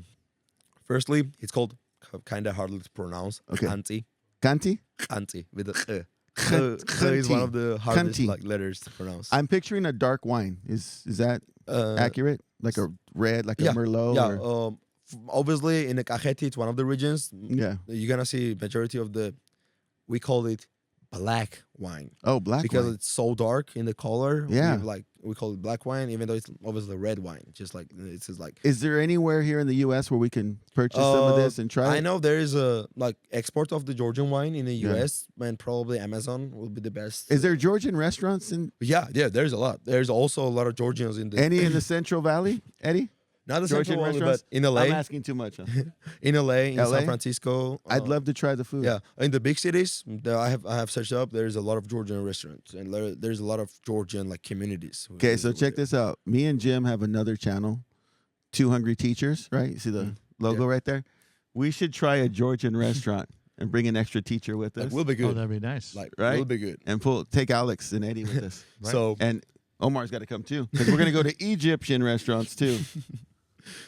firstly, it's called kind of hard to pronounce. Okay. Kanti. Kanti. Kanti with the ch. Kh- Ch is one Kanti. of the hardest Kanti. like letters to pronounce. I'm picturing a dark wine. Is that accurate? Like a red, like yeah, a Merlot? Yeah. Or, Obviously, in the Cajete, it's one of the regions. yeah. You're gonna see majority of the. We call it black wine Oh, black because wine. it's so dark in the color. Yeah. We call it black wine, even though it's obviously red wine. Just like it's just like. Is there anywhere here in the U.S. where we can purchase some of this and try I it? know there is a like export of the Georgian wine in the Yeah. US, and probably Amazon will be the best. Is there Georgian restaurants in Yeah, there's a lot. There's also a lot of Georgians in the any in the Central Valley, Eddie? not the Georgian Central Valley, restaurants? but in LA, I'm asking too much. Huh? in LA, in LA? San Francisco. I'd love to try the food. Yeah, in the big cities, I have searched up. There's a lot of Georgian restaurants, and there's a lot of Georgian like communities. Okay, so check this out. Me and Jim have another channel, Two Hungry Teachers, right? You see the logo right there? We should try a Georgian restaurant and bring an extra teacher with us. Like, we'll be Oh, good. that'd be nice. Like, Right? we'll be good. And take Alex and Eddie with us. So, And Omar's got to come too. Because we're going to go to Egyptian restaurants too.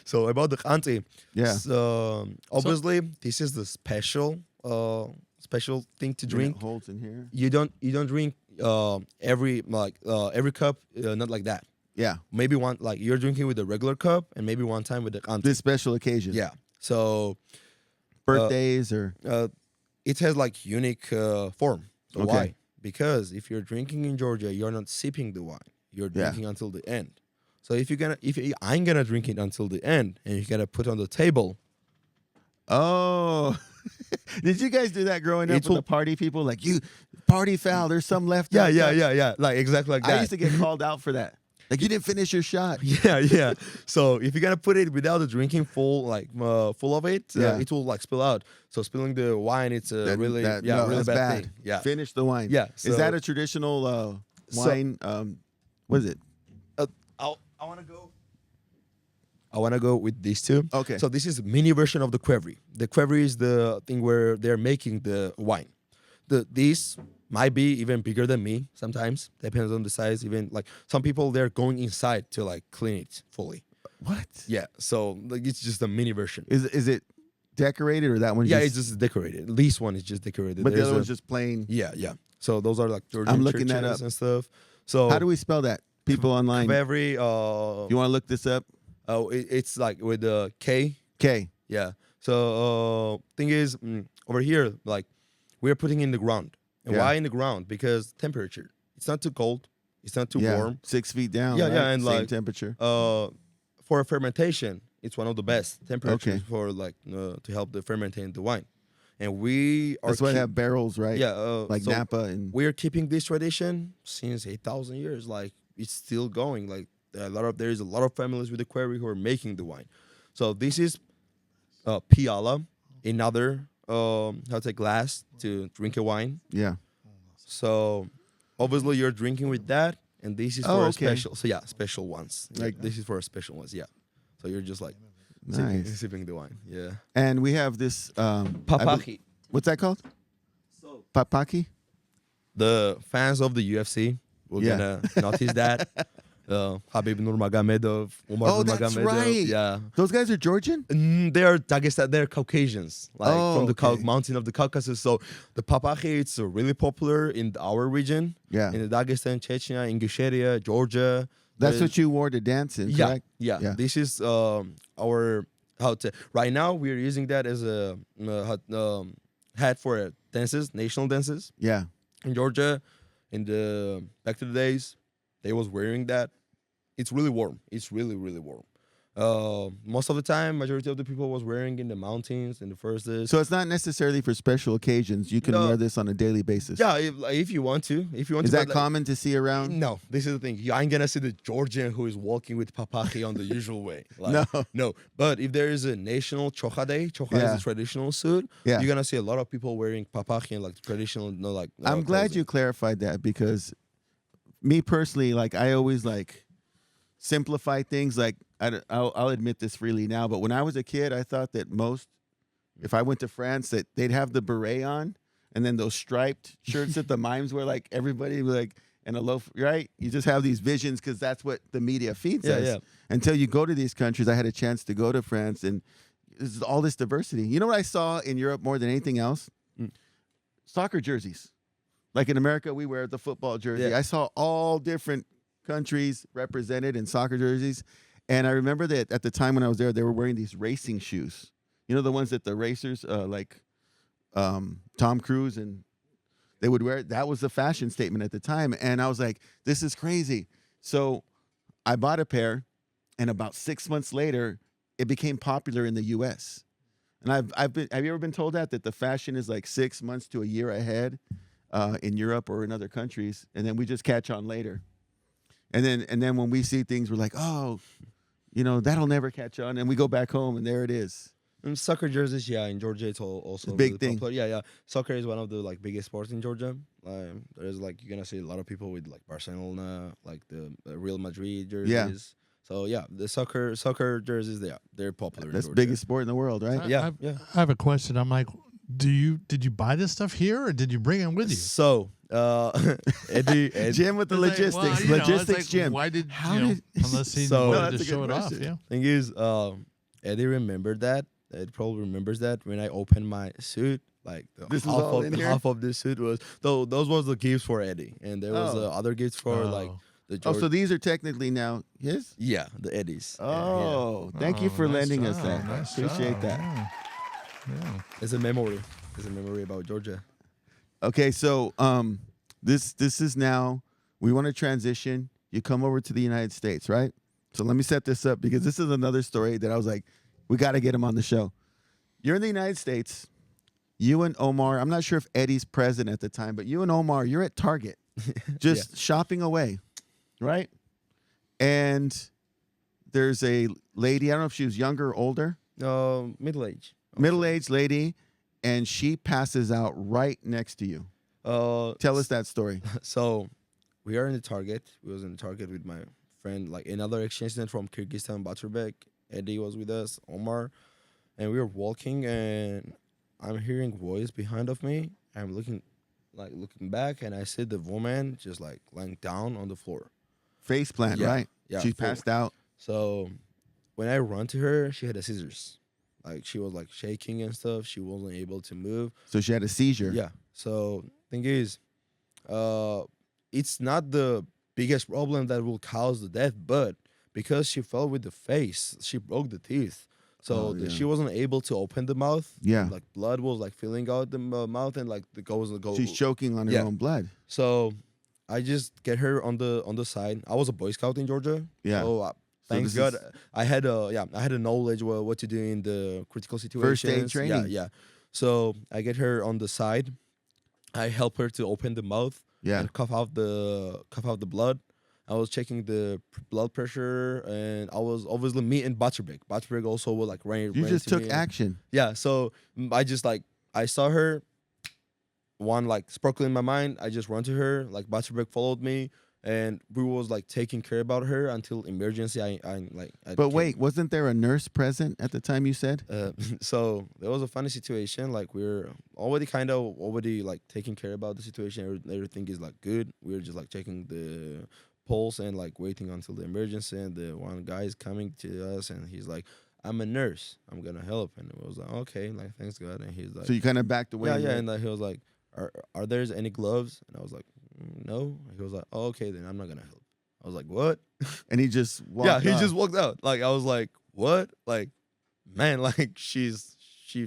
so about the Khanti. Yeah. So, obviously, this is the special thing to drink. Holds in here. You don't drink every cup, not like that. Yeah. Maybe one like you're drinking with a regular cup, and maybe one time with the Khanti. This special occasion. Yeah. So Birthdays or. it has like unique form. So Okay. why? Because if you're drinking in Georgia, you're not sipping the wine. You're Yeah. drinking until the end. So if I'm gonna drink it until the end, and you're gonna put on the table. Oh. Did you guys do that growing up It with will- the party people? Like, you party foul, there's some left. Yeah, out yeah, there. yeah. Like exactly like that. I used to get called out for that. Like, you didn't finish your shot. Yeah. So if you're gonna put it without the drinking full of it, Yeah. it will like spill out. So spilling the wine, it's a really no, really that's bad thing. Yeah. Finish the wine. Yeah, Is that so- a traditional So- wine? What is it? I want to go. I want to go with these two. Okay. So this is a mini version of the Quevri. The Quevri is the thing where they're making the wine. These might be even bigger than me sometimes. Depends on the size. Even like some people, they're going inside to like clean it fully. What? Yeah. So like it's just a mini version. Is it decorated or that one? Yeah, it's just decorated. This one is just decorated. But the There's other a- one's just plain. Yeah. So those are like Georgian I'm looking that churches up. and stuff. So How do we spell that? People online. Quevri, You want to look this up? it's like with the K. K. Yeah. So thing is, over here, like we're putting in the ground, And Yeah. why in the ground? Because temperature. It's not too cold. It's not too Yeah. warm. 6 feet down. Yeah, right? yeah, and Same like, temperature. For a fermentation, it's one of the best temperatures Okay. for like to help the fermenting the wine. And we are That's why they keep- have barrels, right? yeah, like so Napa and we're keeping this tradition since 8,000 years. Like it's still going. Like there is a lot of families with the quarry who are making the wine. So this is piala, another how to say glass to drink a wine. yeah. So obviously you're drinking with that, and this is Oh, for a okay. special. So yeah, special ones. Like- Like this is for a special ones. Yeah. So you're just like Nice. sipping the wine. Yeah. And we have this Papaki. what's that called? So Papaki? the fans of the UFC will Yeah. gonna notice that. Habib Nurmagomedov, Umar Oh, that's Nurmagomedov. right. Yeah. Those guys are Georgian? They are Dagestan. They're Caucasians, like Oh, from the okay. mountain of the Caucasus. So the papakhi, it's really popular in our region. Yeah. In the Dagestan, Chechnya, Ingushetia, Georgia. That's There's- what you wore to dance in, Yeah, correct? yeah. Yeah. This is our how to. Right now, we are using that as a hat for dances, national dances Yeah. in Georgia. In the back to the days, they was wearing that. It's really warm. It's really really warm. Most of the time, majority of the people was wearing in the mountains in the first days. So it's not necessarily for special occasions. You can No. wear this on a daily basis. Yeah, if you want to, Is to. that but, like, common to see around? No, this is the thing. You ain't gonna see the Georgian who is walking with papaki on the usual way. Like, No. no. But if there is a national chocha day, chocha Yeah. is a traditional suit. Yeah. You're gonna see a lot of people wearing papaki and like traditional, I'm glad you clarified that because me personally, like I always like simplify things. Like I'll admit this freely now, but when I was a kid, I thought that if I went to France, that they'd have the beret on and then those striped shirts that the mimes wear, like everybody like and a loaf, right? You just have these visions because that's what the media feeds Yeah, us. yeah. Until you go to these countries, I had a chance to go to France and there's all this diversity. You know what I saw in Europe more than anything else? Soccer jerseys. Like in America, we wear the football jersey. Yeah. I saw all different countries represented in soccer jerseys. And I remember that at the time when I was there, they were wearing these racing shoes. You know, the ones that the racers, like Tom Cruise, and they would wear. That was the fashion statement at the time. And I was like, this is crazy. So I bought a pair. And about 6 months later, it became popular in the U.S. And have you ever been told that the fashion is like 6 months to a year ahead in Europe or in other countries, and then we just catch on later. And then when we see things, we're like, oh, you know, that'll never catch on, and we go back home, and there it is. And soccer jerseys, yeah, in Georgia it's also a big really thing. popular. Yeah, yeah. Soccer is one of the like biggest sports in Georgia. There's like you're gonna see a lot of people with like Barcelona, like the Real Madrid jerseys. Yeah. So yeah, the soccer jerseys, they're popular. That's in the Georgia. biggest sport in the world, right? Yeah, I have a question. I'm like, did you buy this stuff here or did you bring it with you? So Eddie, Jim with the It's like, logistics, well, you know, it's logistics, like, Jim. Why did How you know, did- unless he So- No, wanted that's to a show good it off? question. Yeah. thing is, Eddie remembered that. Eddie probably remembers that when I opened my suit. Like This was all in here? half of the suit was those was the gifts for Eddie, and there was Oh. other gifts for like Oh. the Oh, George. so these are technically now his? yeah, the Eddies. Yeah, Oh, thank you Oh, for nice lending us job, that. nice Appreciate job, that. Yeah. Yeah. It's a memory. It's a memory about Georgia. Okay, so this is now we want to transition. You come over to the United States, right? So let me set this up because this is another story that I was like, we got to get him on the show. You're in the United States. You and Omar, I'm not sure if Eddie's present at the time, but you and Omar, you're at Target, just shopping away, right? And there's a lady, I don't know if she was younger or older, Middle age. middle-aged lady, and she passes out right next to you. Tell us that story. So we are in the Target. We was in the Target with my friend, like another exchange student from Kyrgyzstan, Baturbek. Eddie was with us, Omar, and we were walking, and I'm hearing voice behind of me. I'm looking back, and I see the woman just like lying down on the floor. Face plant, Yeah, right? yeah, She full. passed out. So when I run to her, she had a scissors. Like she was like shaking and stuff. She wasn't able to move. So she had a seizure. Yeah. So thing is, it's not the biggest problem that will cause the death, but because she fell with the face, she broke the teeth. So Oh, yeah. she wasn't able to open the mouth. Yeah. And, like blood was like filling out the mouth, and like the goes go. She's choking on her Yeah. own blood. So I just get her on the side. I was a Boy Scout in Georgia. Yeah. So thanks this God, is- I had a knowledge what to do in the critical situations. First aid training. Yeah. So I get her on the side. I help her to open the mouth Yeah. and cough out the blood. I was checking the blood pressure, and I was obviously me and Butterbeck. Butterbeck also was like ran. You ran just to took me. action. Yeah. So I just like I saw her, one like sparkle in my mind. I just run to her. Like Butterbeck followed me, and we was like taking care about her until emergency. I But came. wait, wasn't there a nurse present at the time you said? So there was a funny situation. Like we're already like taking care about the situation. Everything is like good. We're just like checking the pulse and like waiting until the emergency. And the one guy is coming to us, and he's like, "I'm a nurse. I'm gonna help." And it was like, "Okay, like thanks God." And he's like, So you kind of backed away. "Yeah, and yeah." let- And like, he was like, "Are there any gloves?" And I was like, "No." And he was like, "Oh, okay, then I'm not gonna help." I was like, "What?" And he just walked Yeah, he off. just walked out. Like I was like, "What?" Like, man, like she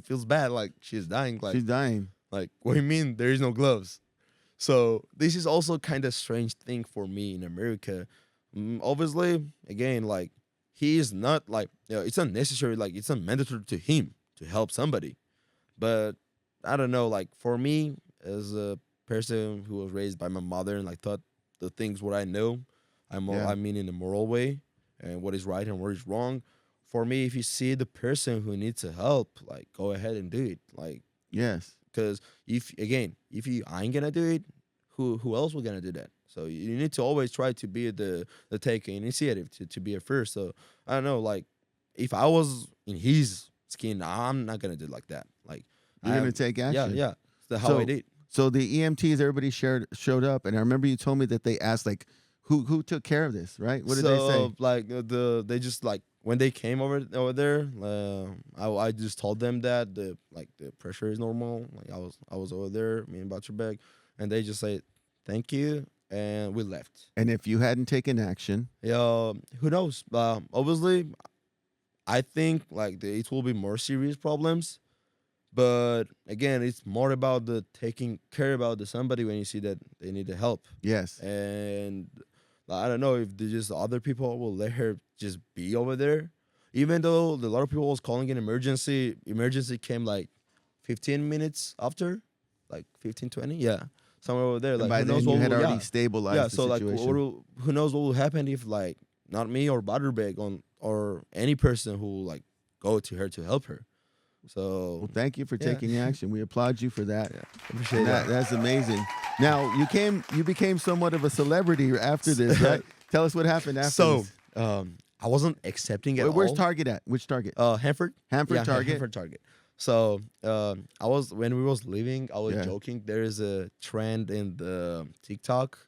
feels bad. Like she's dying. Like She's dying. like, what do you mean there is no gloves? So this is also kind of strange thing for me in America. Obviously, again, like he is not like, it's not necessary. Like it's not mandatory to him to help somebody. But I don't know. Like for me, as a person who was raised by my mother and like taught the things what I know, Yeah. I mean in a moral way, and what is right and what is wrong. For me, if you see the person who needs help, like go ahead and do it. Like Yes. because if you ain't gonna do it, who else will gonna do that? So you need to always try to be the take initiative to be at first. So I don't know, like if I was in his skin, I'm not gonna do it like that. Like You're gonna take action. Yeah. That's how So- I did. So the EMTs, everybody showed up, and I remember you told me that they asked like, who took care of this, right? What did they say? Like they just like when they came over there, I just told them that the pressure is normal. Like I was over there, me and Butcherbeck, and they just said thank you, and we left. And if you hadn't taken action, Who knows? Obviously, I think like it will be more serious problems, but again, it's more about the taking care about the somebody when you see that they need the help. yes, And I don't know if just other people will let her just be over there. Even though a lot of people was calling an emergency came like 15 minutes after, like 15, 20, yeah, somewhere over there. and Like by who then knows you what had will, already yeah. stabilized Yeah, the so like situation. who knows what will happen if like not me or Butterbeck or any person who will like go to her to help her. So Well, thank you for Yeah. taking action. We applaud you for that. yeah, appreciate that. That's amazing. Now you became somewhat of a celebrity after this, right? Tell us what happened after. So this. I wasn't accepting it. Where's Target at? Which Target? Hanford? Hanford Yeah, Target. Hanford Target. So I was when we was leaving, I was Yeah. joking. There is a trend in the TikTok,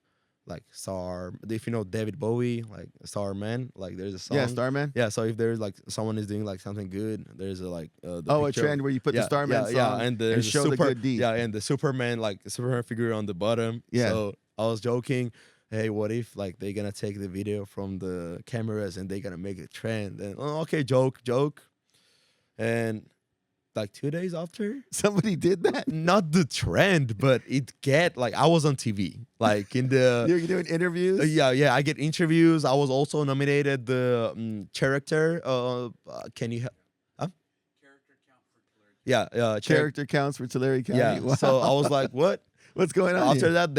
like star. If you know David Bowie, like Star Man, like there's a song. Yeah, Starman. Yeah. So if there's like someone is doing like something good, there's a like the Oh, picture a trend where you put the Starman song yeah, and there's a show the good deed. Yeah, and the Superman figure on the bottom. Yeah. So I was joking. Hey, what if like they're gonna take the video from the cameras and they're gonna make a trend? And okay, joke. And like 2 days after, Somebody did that. not the trend, but it get like I was on TV, like in the You're doing interviews. yeah. I get interviews. I was also nominated the character. Can you help? Character count for Tulare. Yeah, Character counts for Tulare County. Yeah. Wow. So I was like, what? What's going on? After here? that,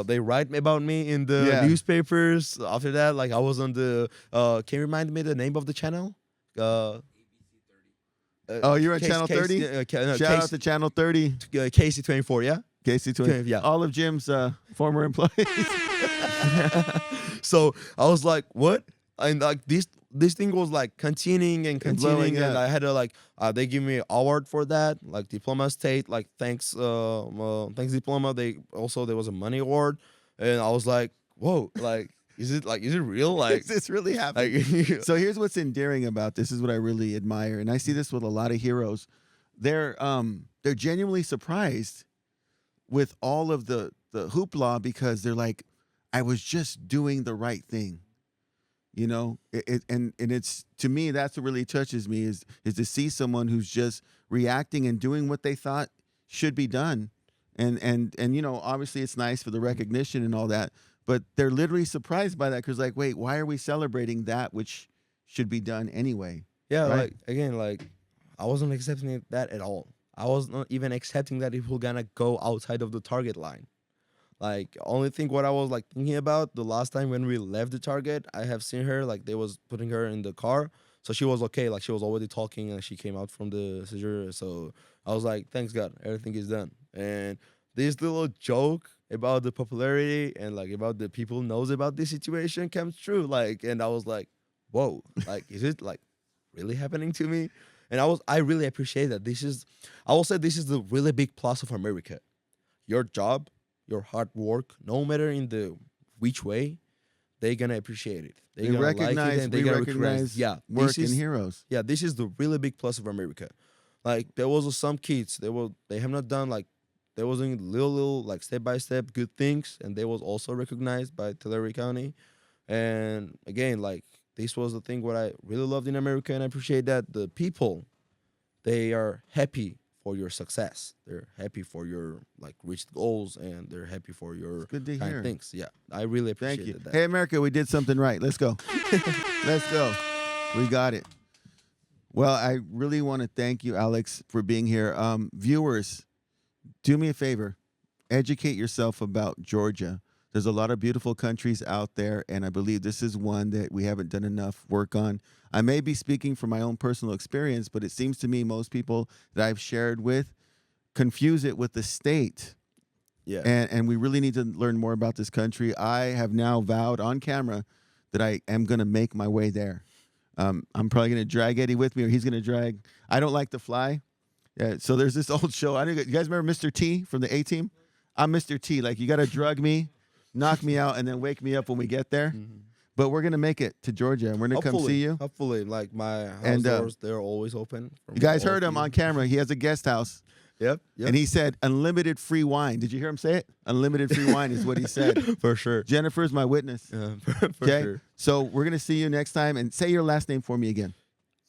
they write about me in the Yeah. newspapers. After that, like I was on the. Can you remind me the name of the channel? ABC 30. Oh, you're on Channel 30? Shout out to Channel 30, KC24, yeah. KC20. Yeah. All of Jim's former employees. So I was like, what? And like this thing was like continuing and blowing continuing, and up. I had to like they give me an award for that, like diploma state, like thanks diploma. There was a money award, and I was like, whoa, like is it real? Like Is this really happening? like So here's what's endearing about this. Is what I really admire, and I see this with a lot of heroes. They're genuinely surprised with all of the hoopla because they're like, I was just doing the right thing. You know, and it's, to me, that's what really touches me is to see someone who's just reacting and doing what they thought should be done. And you know, obviously it's nice for the recognition and all that, but they're literally surprised by that because, like, wait, why are we celebrating that which should be done anyway? Yeah, Right. like again, like I wasn't accepting that at all. I was not even accepting that if we're gonna go outside of the target line. Like only thing what I was like thinking about the last time when we left the target, I have seen her like they was putting her in the car, so she was okay. Like she was already talking and she came out from the seizure. So I was like, thanks God, everything is done. And this little joke about the popularity and like about the people knows about this situation comes true. Like, and I was like, whoa, like is it like really happening to me? And I really appreciate that. I will say this is the really big plus of America. Your job, your hard work, no matter in the which way, they're gonna appreciate it. They're gonna recognize, like it and they're we gonna recognize yeah, work this and is, heroes. yeah, this is the really big plus of America. Like there was some kids, they have not done like they was doing little like step by step good things, and they was also recognized by Tulare County. And again, like this was the thing what I really loved in America, and I appreciate that the people, they are happy for your success. They're happy for your like reached goals, and they're happy for your Good to kind hear. things. Yeah, I really Thank appreciate you. that. Hey, America, we did something right. Let's go. Let's go. We got it. Well, I really want to thank you, Alex, for being here. Viewers, do me a favor. Educate yourself about Georgia. There's a lot of beautiful countries out there, and I believe this is one that we haven't done enough work on. I may be speaking from my own personal experience, but it seems to me most people that I've shared with confuse it with the state. Yeah, And we really need to learn more about this country. I have now vowed on camera that I am going to make my way there. I'm probably going to drag Eddie with me, or he's going to drag. I don't like to fly. Yeah, so there's this old show. You guys remember Mr. T from the A-Team? I'm Mr. T. Like, you got to drug me, knock me out, and then wake me up when we get there. Mhm. But we're going to make it to Georgia, and we're going to come see you. Hopefully, like my house And, doors, they're always open. You guys all heard of him you. on camera. He has a guest house. Yep. And he said unlimited free wine. Did you hear him say it? Unlimited free wine is what he said. for sure. Jennifer's my witness. For Okay? sure. So we're going to see you next time. And say your last name for me again.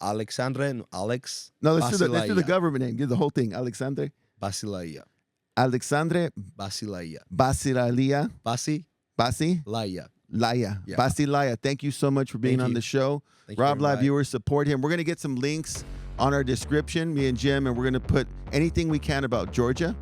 Aleksandre and Alex. No, let's do the Basilaia. government name. Do the whole thing. Aleksandre Basilaia. Basilaia. Basilaia. Basilaia. Basilaia. Yeah. Basilaia. Thank you so much for being Thank on you. the show. Thank you very RobLive much. viewers, support him. We're going to get some links on our description, me and Jim, and we're going to put anything we can about Georgia.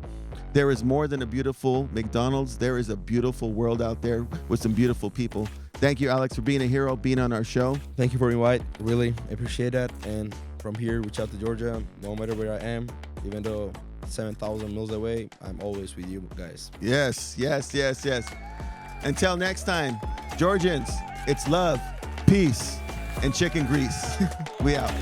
There is more than a beautiful McDonald's. There is a beautiful world out there with some beautiful people. Thank you, Alex, for being a hero, being on our show. Thank you for the invite. Really appreciate that. And from here, reach out to Georgia. No matter where I am, even though 7,000 miles away, I'm always with you guys. Yes, yes, yes, yes. Until next time, Georgians, it's love, peace, and chicken grease. We out.